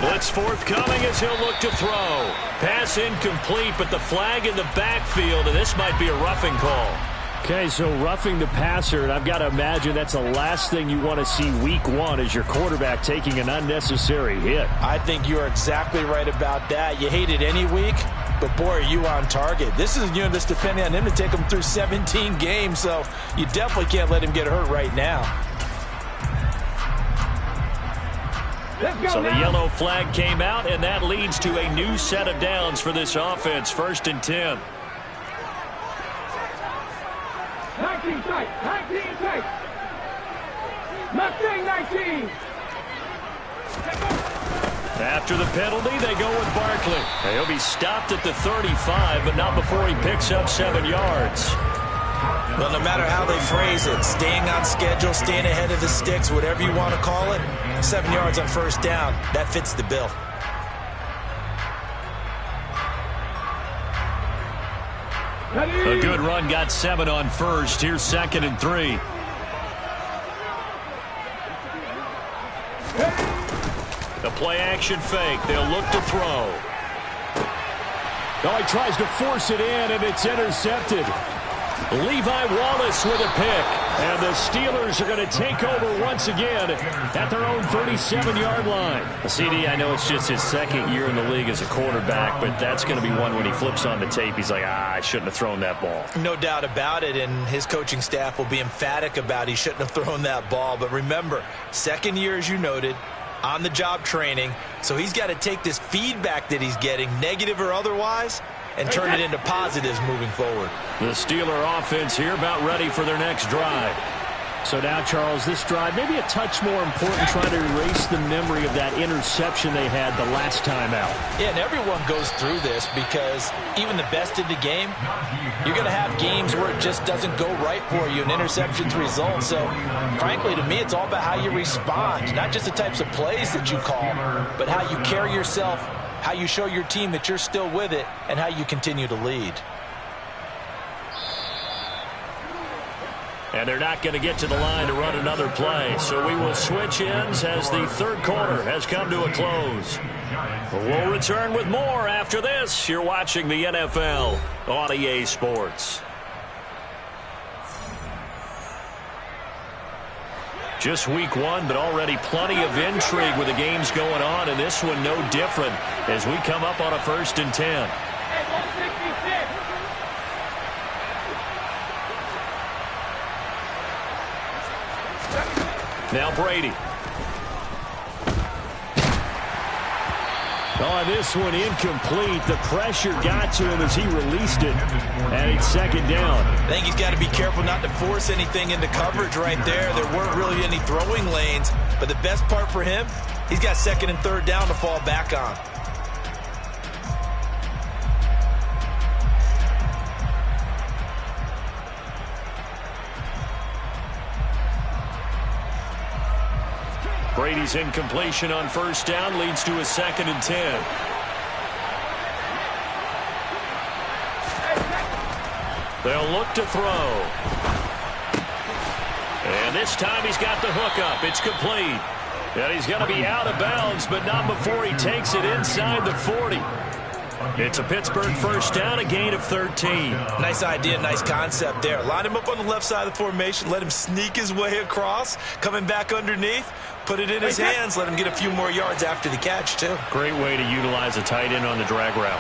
Blitz forthcoming as he'll look to throw. Pass incomplete, but the flag in the backfield, and this might be a roughing call. Okay, so roughing the passer, and I've got to imagine that's the last thing you want to see week 1 as your quarterback taking an unnecessary hit. I think you're exactly right about that. You hate it any week, but boy, are you on target. This is a unit that's depending on him to take him through 17 games, so you definitely can't let him get hurt right now. So the yellow flag came out, and that leads to a new set of downs for this offense. 1st and 10. 19 tight. 19. After the penalty, they go with Barkley. He'll be stopped at the 35, but not before he picks up 7 yards. Well, no matter how they phrase it, staying on schedule, staying ahead of the sticks, whatever you want to call it, 7 yards on first down, that fits the bill. A good run got 7 on first. Here's 2nd and 3. The play action fake. They'll look to throw. Oh, he tries to force it in, and it's intercepted. Levi Wallace with a pick. And the Steelers are going to take over once again at their own 37-yard line. CD, I know it's just his 2nd year in the league as a quarterback, but that's going to be one when he flips on the tape, he's like, I shouldn't have thrown that ball. No doubt about it, and his coaching staff will be emphatic about he shouldn't have thrown that ball. But remember, 2nd year, as you noted, on-the-job training, so he's got to take this feedback that he's getting, negative or otherwise, and turn it into positives moving forward. The Steeler offense here about ready for their next drive. So now, Charles, this drive maybe a touch more important, trying to erase the memory of that interception they had the last time out. Yeah, and everyone goes through this because even the best in the game, you're going to have games where it just doesn't go right for you, and interceptions result. So, frankly, to me, it's all about how you respond, not just the types of plays that you call, but how you carry yourself, how you show your team that you're still with it, and how you continue to lead. And they're not going to get to the line to run another play. So we will switch ends as the third quarter has come to a close. We'll return with more after this. You're watching the NFL on EA Sports. Just week one, but already plenty of intrigue with the games going on, and this one no different as we come up on a 1st and 10. Now Brady. Oh, this one incomplete. The pressure got to him as he released it. And it's 2nd down. I think he's got to be careful not to force anything into coverage right there. There weren't really any throwing lanes. But the best part for him, he's got 2nd and 3rd down to fall back on. Brady's incompletion on 1st down leads to a 2nd and 10. They'll look to throw. And this time he's got the hook up. It's complete. And he's going to be out of bounds, but not before he takes it inside the 40. It's a Pittsburgh 1st down, a gain of 13. Nice idea, nice concept there. Line him up on the left side of the formation, let him sneak his way across, coming back underneath, put it in his hands, let him get a few more yards after the catch, too. Great way to utilize a tight end on the drag route.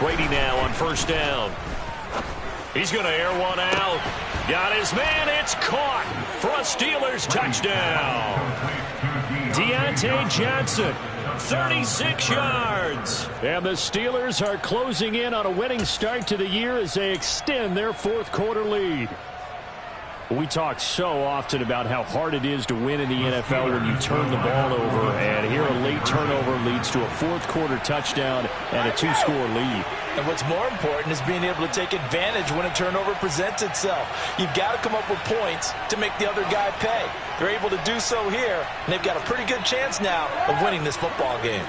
Brady now on 1st down. He's going to air one out. Got his man. It's caught for a Steelers touchdown. Deontay Johnson, 36 yards. And the Steelers are closing in on a winning start to the year as they extend their 4th quarter lead. We talk so often about how hard it is to win in the NFL when you turn the ball over, and here a late turnover leads to a 4th quarter touchdown and a 2-score lead. And what's more important is being able to take advantage when a turnover presents itself. You've got to come up with points to make the other guy pay. They're able to do so here, and they've got a pretty good chance now of winning this football game.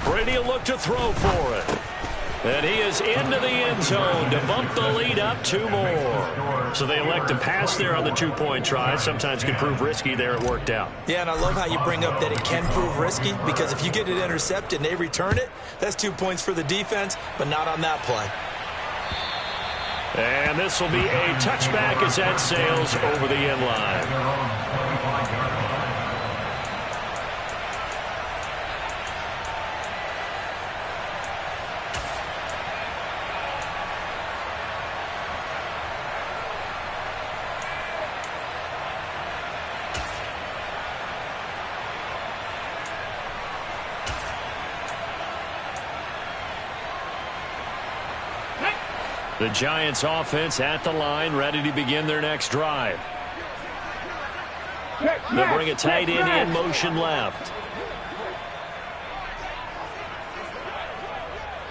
Brady will look to throw for it. And he is into the end zone to bump the lead up 2 more. So they elect to pass there on the 2-point try. Sometimes can prove risky there. It worked out. Yeah, and I love how you bring up that it can prove risky, because if you get it intercepted and they return it, that's 2 points for the defense, but not on that play. And this will be a touchback as that sails over the end line. The Giants offense at the line, ready to begin their next drive. They'll bring a tight end in motion left.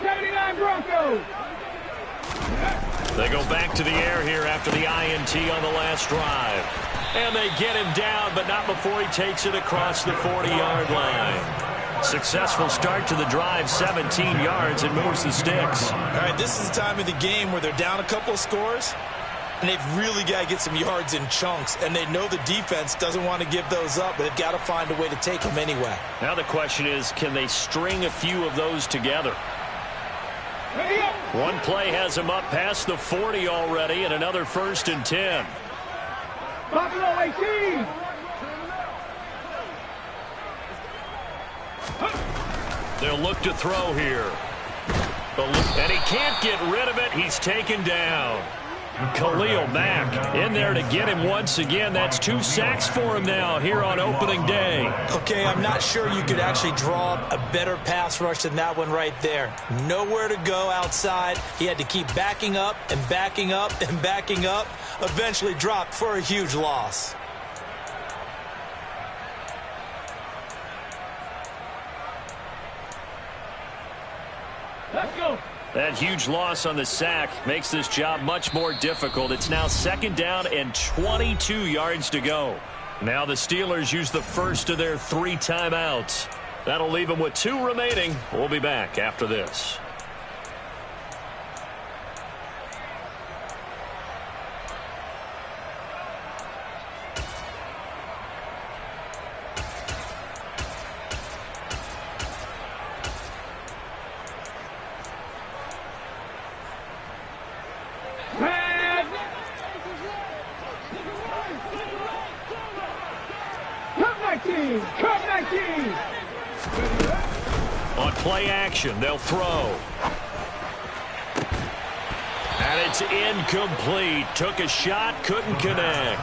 79 Broncos. They go back to the air here after the INT on the last drive. And they get him down, but not before he takes it across the 40-yard line. Successful start to the drive, 17 yards, and moves the sticks. All right, this is the time of the game where they're down a couple of scores, and they've really got to get some yards in chunks, and they know the defense doesn't want to give those up, but they've got to find a way to take them anyway. Now the question is, can they string a few of those together? One play has them up past the 40 already, and another 1st and 10. Buffalo 18. They'll look to throw here. And he can't get rid of it. He's taken down. Khalil Mack in there to get him once again. That's 2 sacks for him now here on opening day. Okay, I'm not sure you could actually draw a better pass rush than that one right there. Nowhere to go outside. He had to keep backing up and backing up and backing up. Eventually dropped for a huge loss. Let's go. That huge loss on the sack makes this job much more difficult. It's now 2nd down and 22 yards to go. Now the Steelers use the first of their 3 timeouts. That'll leave them with 2 remaining. We'll be back after this. On play action, they'll throw. And it's incomplete. Took a shot, couldn't connect.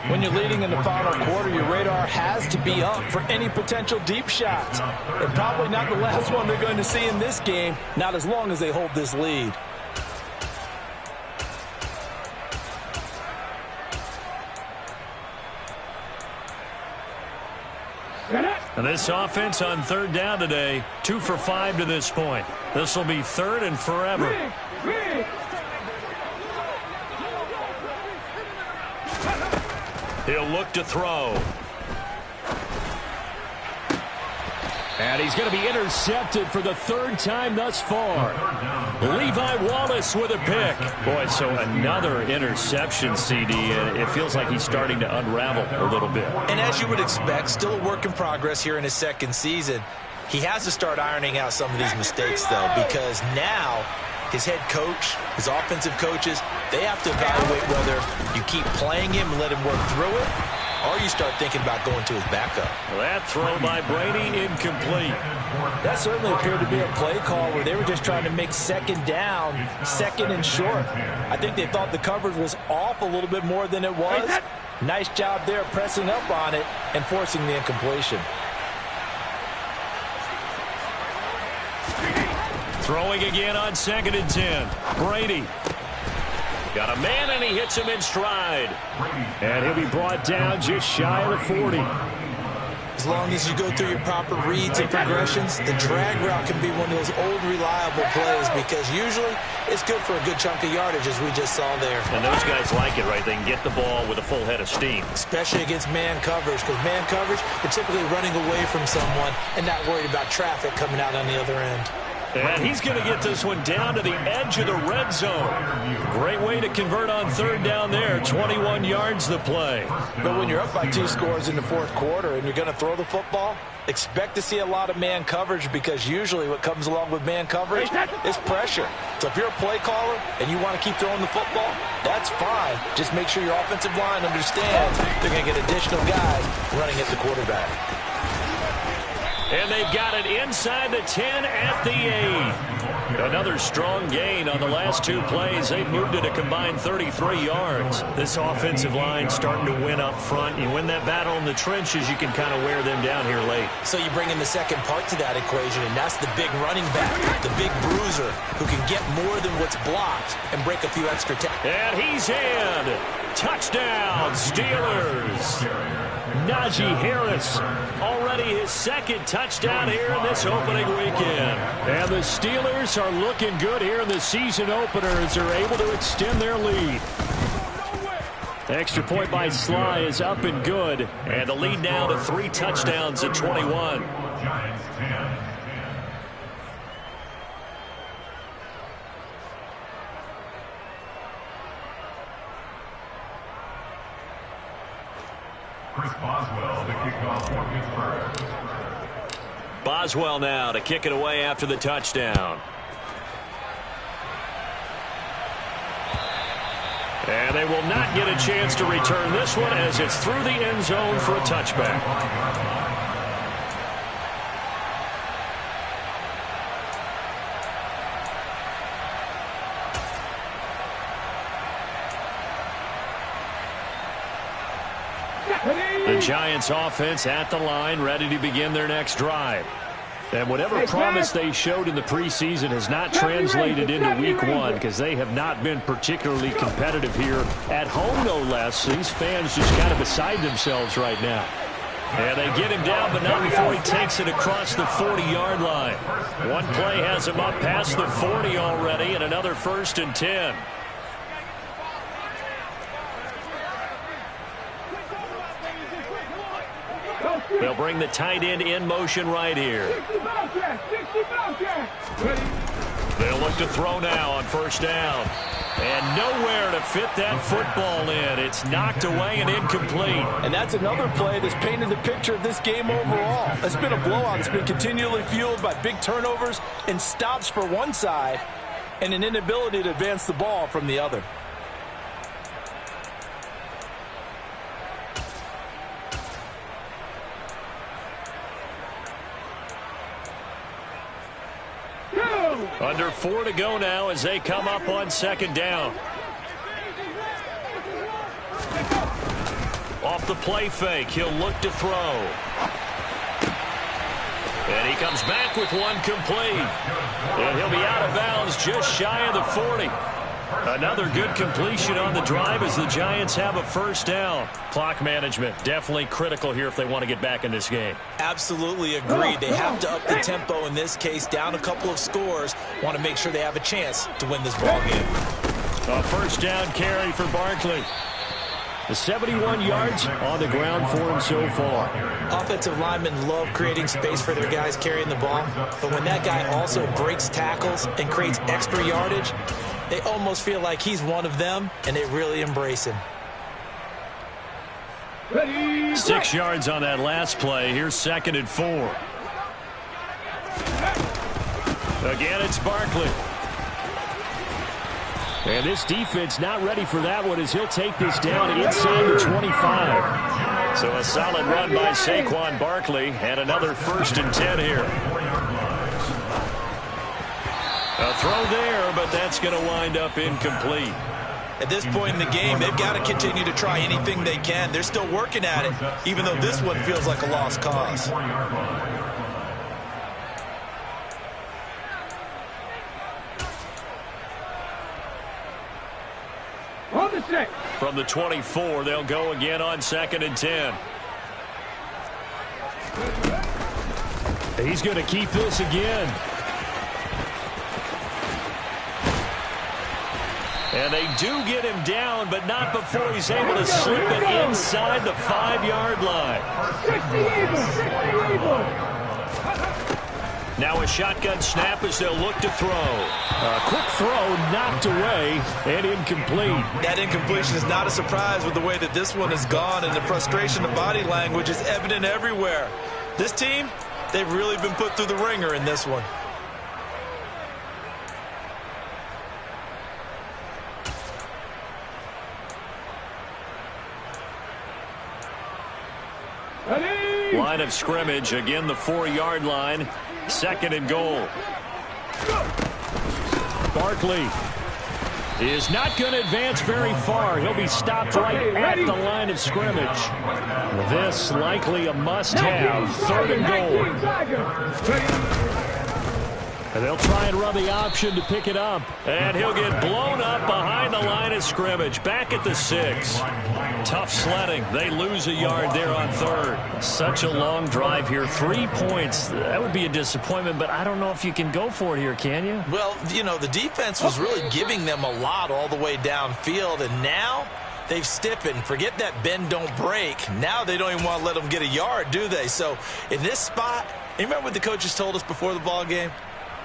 When you're leading in the final quarter, your radar has to be up for any potential deep shots. And probably not the last one they're going to see in this game, not as long as they hold this lead. And this offense on 3rd down today, 2 for 5 to this point. This will be 3rd and forever. He'll look to throw. And he's going to be intercepted for the 3rd time thus far. Levi Wallace with a pick. Boy, so another interception, CD, and it feels like he's starting to unravel a little bit. And as you would expect, still a work in progress here in his 2nd season. He has to start ironing out some of these mistakes, though, because now his head coach, his offensive coaches, they have to evaluate whether you keep playing him and let him work through it, or you start thinking about going to his backup. That throw by Brady incomplete. That certainly appeared to be a play call where they were just trying to make 2nd down, 2nd and short. I think they thought the coverage was off a little bit more than it was. Nice job there pressing up on it and forcing the incompletion. Throwing again on 2nd and 10. Brady. Got a man, and he hits him in stride. And he'll be brought down just shy of the 40. As long as you go through your proper reads and progressions, the drag route can be one of those old reliable plays because usually it's good for a good chunk of yardage, as we just saw there. And those guys like it, right? They can get the ball with a full head of steam. Especially against man coverage, because man coverage, they're typically running away from someone and not worried about traffic coming out on the other end. And he's going to get this one down to the edge of the red zone. Great way to convert on 3rd down there. 21 yards the play. But when you're up by 2 scores in the 4th quarter and you're going to throw the football, expect to see a lot of man coverage because usually what comes along with man coverage is pressure. So if you're a play caller and you want to keep throwing the football, that's fine. Just make sure your offensive line understands they're going to get additional guys running at the quarterback. And they've got it inside the 10 at the 8. Another strong gain on the last 2 plays. They've moved it a combined 33 yards. This offensive line starting to win up front. You win that battle in the trenches, you can kind of wear them down here late. So you bring in the second part to that equation, and that's the big running back, the big bruiser, who can get more than what's blocked and break a few extra tackles. And he's in. Touchdown, Steelers. Najee Harris, already his 2nd touchdown here in this opening weekend. And the Steelers are looking good here in the season opener as they're able to extend their lead. Extra point by Sly is up and good. And the lead now to 3 touchdowns at 21. Chris Boswell, the kickoff for Pittsburgh. Boswell now to kick it away after the touchdown. And they will not get a chance to return this one as it's through the end zone for a touchback. The Giants offense at the line, ready to begin their next drive. And whatever promise they showed in the preseason has not translated into week 1 because they have not been particularly competitive here at home, no less. These fans just kind of beside themselves right now. And they get him down, but not before he takes it across the 40-yard line. One play has him up past the 40 already, and another 1st and 10. They'll bring the tight end in motion right here. 60 Bobcat, 60 Bobcat. Ready? They'll look to throw now on first down. And nowhere to fit that football in. It's knocked away and incomplete. And that's another play that's painted the picture of this game overall. It's been a blowout. It's been continually fueled by big turnovers and stops for one side and an inability to advance the ball from the other. Under 4 to go now as they come up on second down. Off the play fake, he'll look to throw. And he comes back with one complete. And he'll be out of bounds just shy of the 40. Another good completion on the drive as the Giants have a first down. Clock management definitely critical here if they want to get back in this game. Absolutely agreed. They have to up the tempo in this case, down a couple of scores. Want to make sure they have a chance to win this ball game. A first down carry for Barkley. The 71 yards on the ground for him so far. Offensive linemen love creating space for their guys carrying the ball. But when that guy also breaks tackles and creates extra yardage, they almost feel like he's one of them, and they really embrace him. 6 yards on that last play. Here's 2nd and 4. Again, it's Barkley. And this defense not ready for that one as he'll take this down inside the 25. So a solid run by Saquon Barkley and another 1st and 10 here. A throw there, but that's going to wind up incomplete. At this point in the game, they've got to continue to try anything they can. They're still working at it, even though this one feels like a lost cause. On the set. From the 24, they'll go again on 2nd and 10. He's going to keep this again. And they do get him down, but not before he's able to slip it inside the 5-yard line. 60 Eagles. Now a shotgun snap as they'll look to throw. A quick throw knocked away and incomplete. That incompletion is not a surprise with the way that this one has gone, and the frustration of body language is evident everywhere. This team, they've really been put through the ringer in this one. Line of scrimmage, again the 4-yard line. 2nd and goal. Barkley is not going to advance very far. He'll be stopped right at the line of scrimmage. This likely a must-have. 3rd and goal. And they'll try and run the option to pick it up. And he'll get blown up behind the line of scrimmage. Back at the 6. Tough sledding. They lose a yard there on 3rd. Such a long drive here. 3 points. That would be a disappointment, but I don't know if you can go for it here, can you? Well, you know, the defense was really giving them a lot all the way downfield, and now they've stiffened. Forget that bend, don't break. Now they don't even want to let them get a yard, do they? So in this spot, you remember what the coaches told us before the ball game?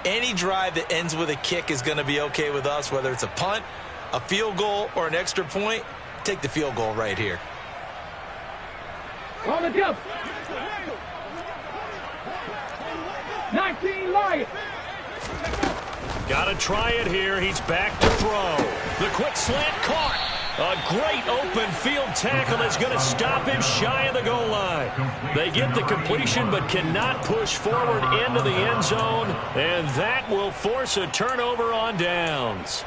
Any drive that ends with a kick is going to be okay with us, whether it's a punt, a field goal, or an extra point. Take the field goal right here. On the jump. 19 Lions. Got to try it here. He's back to throw. The quick slant caught. A great open field tackle is going to stop him shy of the goal line. They get the completion but cannot push forward into the end zone, and that will force a turnover on downs.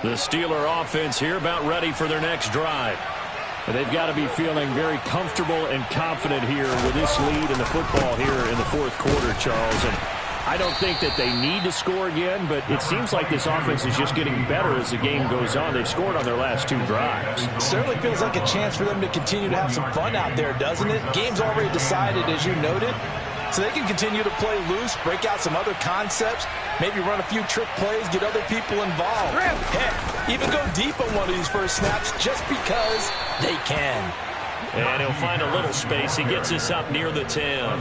The Steeler offense here about ready for their next drive. And they've got to be feeling very comfortable and confident here with this lead in the football here in the 4th quarter, Charles. And I don't think that they need to score again, but it seems like this offense is just getting better as the game goes on. They've scored on their last 2 drives. Certainly feels like a chance for them to continue to have some fun out there, doesn't it? Game's already decided, as you noted. so they can continue to play loose, break out some other concepts, maybe run a few trick plays, get other people involved. Heck, even go deep on one of these first snaps just because they can. And he'll find a little space. He gets us up near the 10.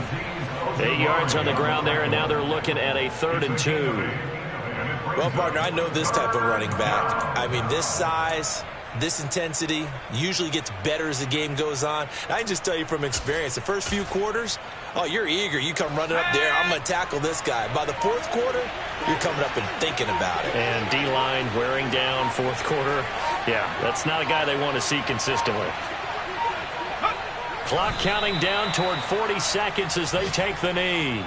8 yards on the ground there, and now they're looking at a 3rd and 2. Well, partner, I know this type of running back. I mean, this size, this intensity usually gets better as the game goes on. I can just tell you from experience, the first few quarters, oh, you're eager. You come running up there, I'm going to tackle this guy. By the 4th quarter, you're coming up and thinking about it. And D-line wearing down 4th quarter. Yeah, that's not a guy they want to see consistently. Clock counting down toward 40 seconds as they take the knee.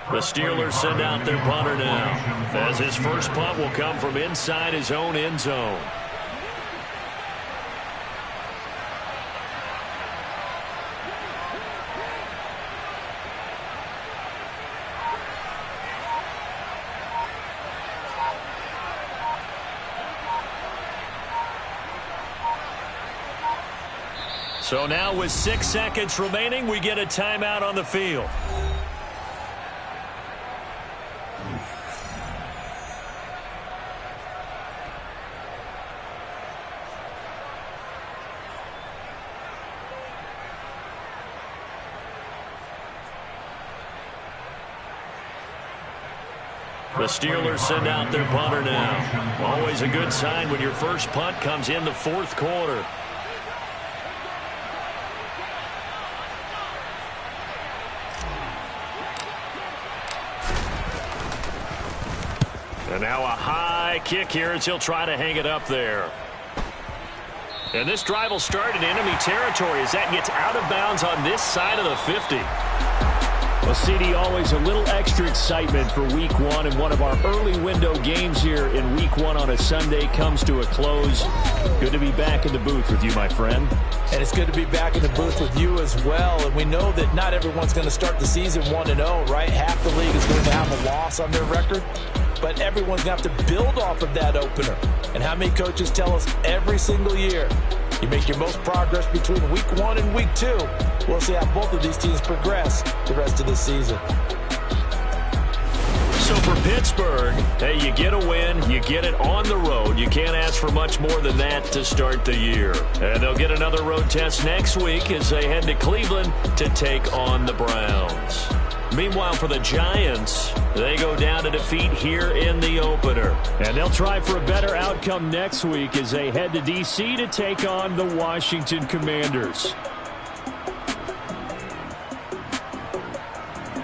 The Steelers send out their punter now, as his first punt will come from inside his own end zone. So now with 6 seconds remaining, we get a timeout on the field. The Steelers send out their punter now. Always a good sign when your first punt comes in the 4th quarter. And now a high kick here as he'll try to hang it up there. And this drive will start in enemy territory as that gets out of bounds on this side of the 50. Well, CD, always a little extra excitement for Week 1, and one of our early window games here in Week 1 on a Sunday comes to a close. Good to be back in the booth with you, my friend. And it's good to be back in the booth with you as well. And we know that not everyone's going to start the season 1-0, right? Half the league is going to have a loss on their record. But everyone's going to have to build off of that opener. And how many coaches tell us every single year, you make your most progress between Week 1 and Week 2. We'll see how both of these teams progress the rest of the season. So for Pittsburgh, hey, you get a win, you get it on the road. You can't ask for much more than that to start the year. And they'll get another road test next week as they head to Cleveland to take on the Browns. Meanwhile, for the Giants, they go down to defeat here in the opener. And they'll try for a better outcome next week as they head to D.C. to take on the Washington Commanders.